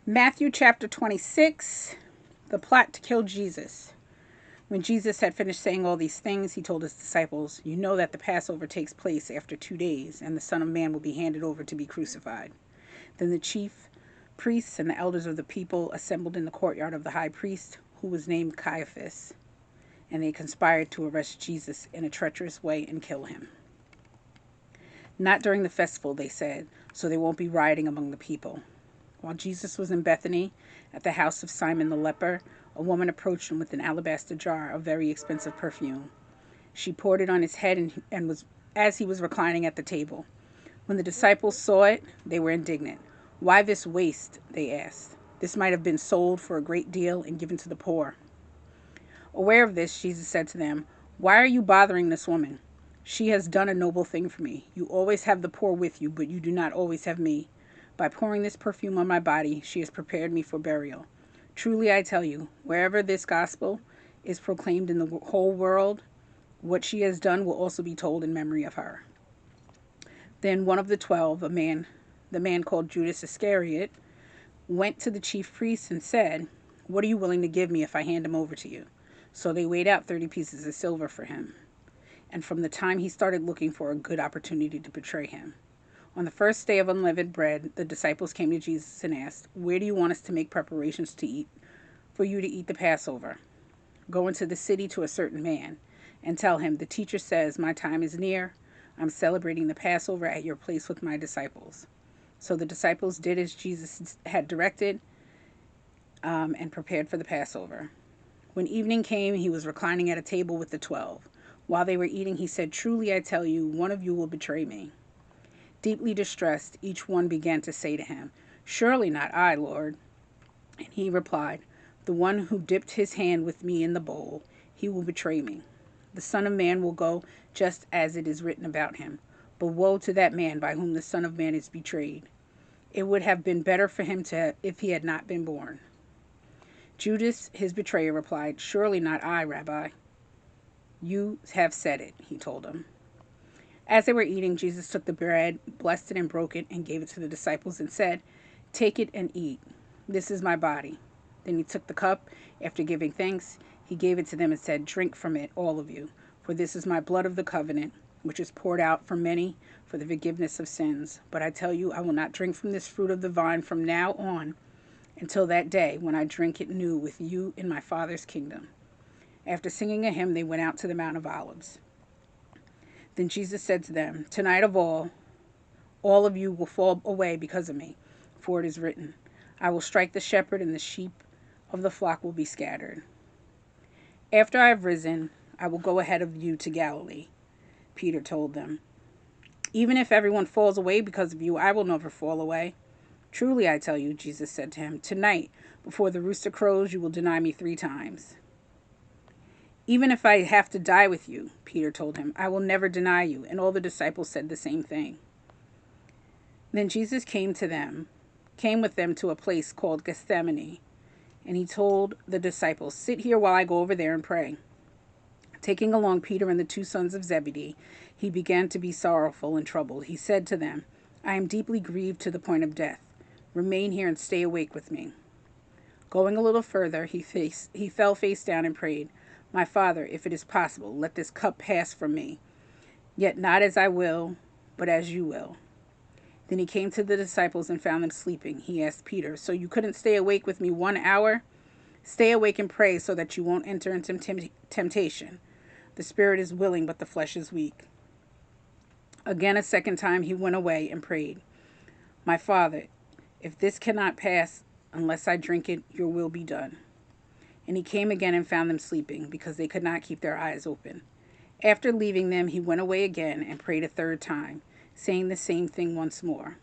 Matthew chapter 26, the plot to kill Jesus. When Jesus had finished saying all these things, he told his disciples, "You know that the Passover takes place after 2 days, and the Son of Man will be handed over to be crucified." Then the chief priests and the elders of the people assembled in the courtyard of the high priest, who was named Caiaphas, and they conspired to arrest Jesus in a treacherous way and kill him. Not during the festival, they said, so they won't be rioting among the people. While Jesus was in Bethany, at the house of Simon the leper, a woman approached him with an alabaster jar of very expensive perfume. She poured it on his head and was as he was reclining at the table. When the disciples saw it, they were indignant. "Why this waste?" they asked. "This might have been sold for a great deal and given to the poor." Aware of this, Jesus said to them, "Why are you bothering this woman? She has done a noble thing for me. You always have the poor with you, but you do not always have me. By pouring this perfume on my body, she has prepared me for burial. Truly I tell you, wherever this gospel is proclaimed in the whole world, what she has done will also be told in memory of her." Then one of the 12, the man called Judas Iscariot, went to the chief priests and said, "What are you willing to give me if I hand him over to you?" So they weighed out 30 pieces of silver for him. And from the time he started looking for a good opportunity to betray him. On the first day of unleavened bread, the disciples came to Jesus and asked, "Where do you want us to make preparations for you to eat the Passover?" "Go into the city to a certain man and tell him, 'The teacher says, my time is near. I'm celebrating the Passover at your place with my disciples.'" So the disciples did as Jesus had directed and prepared for the Passover. When evening came, he was reclining at a table with the 12. While they were eating, he said, "Truly I tell you, one of you will betray me." Deeply distressed, each one began to say to him, "Surely not I, Lord." And he replied, "The one who dipped his hand with me in the bowl, he will betray me. The Son of Man will go just as it is written about him. But woe to that man by whom the Son of Man is betrayed. It would have been better for him if he had not been born." Judas, his betrayer, replied, "Surely not I, Rabbi." "You have said it," he told him. As they were eating, Jesus took the bread, blessed it and broke it, and gave it to the disciples and said, "Take it and eat. This is my body." Then he took the cup. After giving thanks, he gave it to them and said, "Drink from it, all of you, for this is my blood of the covenant, which is poured out for many for the forgiveness of sins. But I tell you, I will not drink from this fruit of the vine from now on until that day when I drink it new with you in my Father's kingdom." After singing a hymn, they went out to the Mount of Olives. Then Jesus said to them, "Tonight all of you will fall away because of me, for it is written, 'I will strike the shepherd, and the sheep of the flock will be scattered.' After I have risen, I will go ahead of you to Galilee," Peter told them. "Even if everyone falls away because of you, I will never fall away." "Truly I tell you," Jesus said to him, "tonight, before the rooster crows, you will deny me 3 times." "Even if I have to die with you," Peter told him, "I will never deny you." And all the disciples said the same thing. Then Jesus came with them to a place called Gethsemane, and he told the disciples, "Sit here while I go over there and pray." Taking along Peter and the 2 sons of Zebedee, he began to be sorrowful and troubled. He said to them, "I am deeply grieved to the point of death. Remain here and stay awake with me." Going a little further, he fell face down and prayed, "My Father, if it is possible, let this cup pass from me. Yet not as I will, but as you will." Then he came to the disciples and found them sleeping. He asked Peter, "So you couldn't stay awake with me 1 hour? Stay awake and pray so that you won't enter into temptation. The spirit is willing, but the flesh is weak." Again, a second time, he went away and prayed, "My Father, if this cannot pass unless I drink it, your will be done." And he came again and found them sleeping, because they could not keep their eyes open. After leaving them, he went away again and prayed a third time, saying the same thing once more.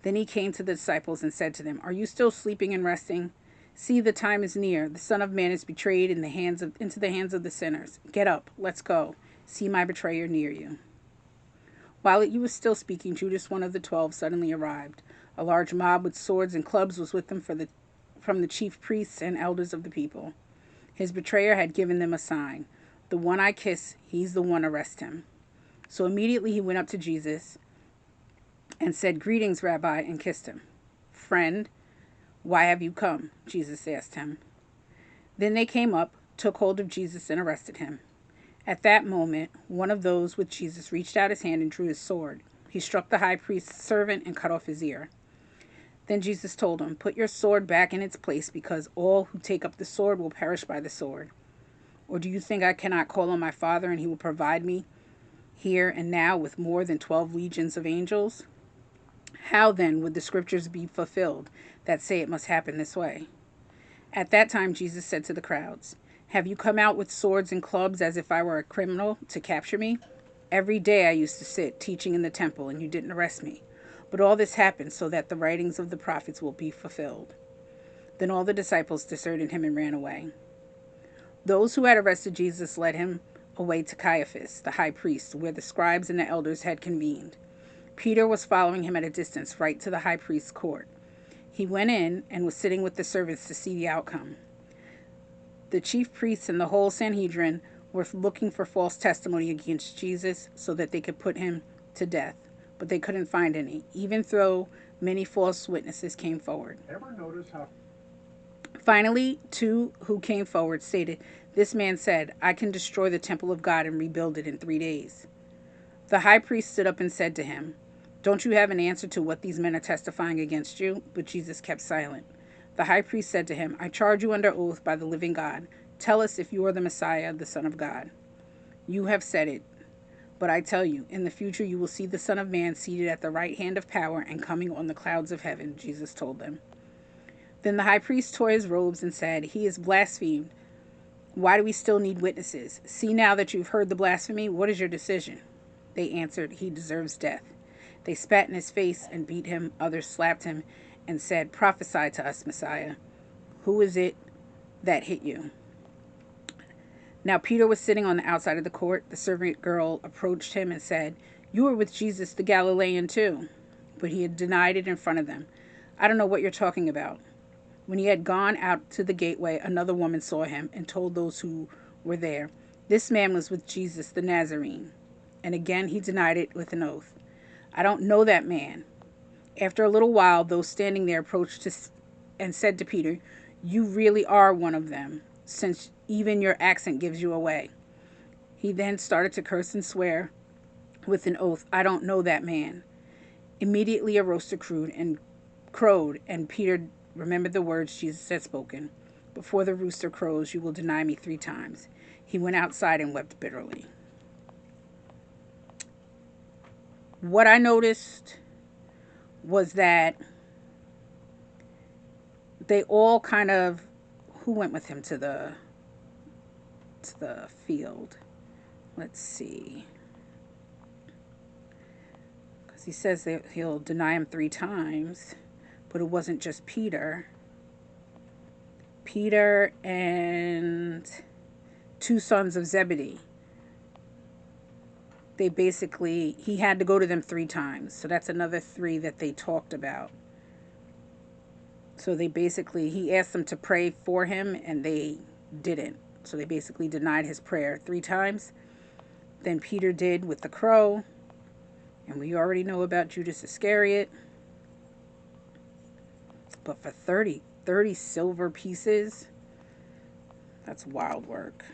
Then he came to the disciples and said to them, "Are you still sleeping and resting? See, the time is near. The Son of Man is betrayed into the hands of the sinners. Get up, let's go. See, my betrayer near you." While he was still speaking, Judas, one of the 12, suddenly arrived. A large mob with swords and clubs was with them from the chief priests and elders of the people. His betrayer had given them a sign. "The one I kiss, he's the one, arrest him." So immediately he went up to Jesus and said, "Greetings, Rabbi," and kissed him. "Friend," Why have you come? Jesus asked him. Then they came up, took hold of Jesus, and arrested him. At that moment, one of those with Jesus reached out his hand and drew his sword. He struck the high priest's servant and cut off his ear. Then Jesus told him, "Put your sword back in its place, because all who take up the sword will perish by the sword. Or do you think I cannot call on my Father, and he will provide me here and now with more than 12 legions of angels? How then would the scriptures be fulfilled that say it must happen this way?" At that time Jesus said to the crowds, "Have you come out with swords and clubs as if I were a criminal to capture me? Every day I used to sit teaching in the temple, and you didn't arrest me. But all this happened so that the writings of the prophets will be fulfilled." Then all the disciples deserted him and ran away. Those who had arrested Jesus led him away to Caiaphas, the high priest, where the scribes and the elders had convened. Peter was following him at a distance, right to the high priest's court. He went in and was sitting with the servants to see the outcome. The chief priests and the whole Sanhedrin were looking for false testimony against Jesus so that they could put him to death, but they couldn't find any, even though many false witnesses came forward. Ever notice how Finally, two who came forward stated, "This man said, 'I can destroy the temple of God and rebuild it in 3 days.'" The high priest stood up and said to him, "Don't you have an answer to what these men are testifying against you?" But Jesus kept silent. The high priest said to him, "I charge you under oath by the living God. Tell us if you are the Messiah, the Son of God." "You have said it. But I tell you, in the future you will see the Son of Man seated at the right hand of power and coming on the clouds of heaven," Jesus told them. Then the high priest tore his robes and said, "He is blasphemed. Why do we still need witnesses? See now that you've heard the blasphemy, what is your decision?" They answered, "He deserves death." They spat in his face and beat him. Others slapped him and said, "Prophesy to us, Messiah. Who is it that hit you?" Now Peter was sitting on the outside of the court. The servant girl approached him and said, "You were with Jesus the Galilean too." But he had denied it in front of them. "I don't know what you're talking about." When he had gone out to the gateway, another woman saw him and told those who were there, "This man was with Jesus the Nazarene." And again he denied it with an oath. "I don't know that man." After a little while, those standing there approached and said to Peter, "You really are one of them, since even your accent gives you away." He then started to curse and swear with an oath, "I don't know that man." Immediately a rooster crowed, and Peter remembered the words Jesus had spoken. "Before the rooster crows, you will deny me 3 times." He went outside and wept bitterly. What I noticed was that they all kind of, who went with him to the field? Let's see. Because he says that he'll deny him 3 times, but it wasn't just Peter. Peter and 2 sons of Zebedee. He had to go to them 3 times. So that's another 3 that they talked about. So he asked them to pray for him and they didn't. So they basically denied his prayer 3 times. Then Peter did with the crow. And we already know about Judas Iscariot. But for 30 silver pieces, that's wild work.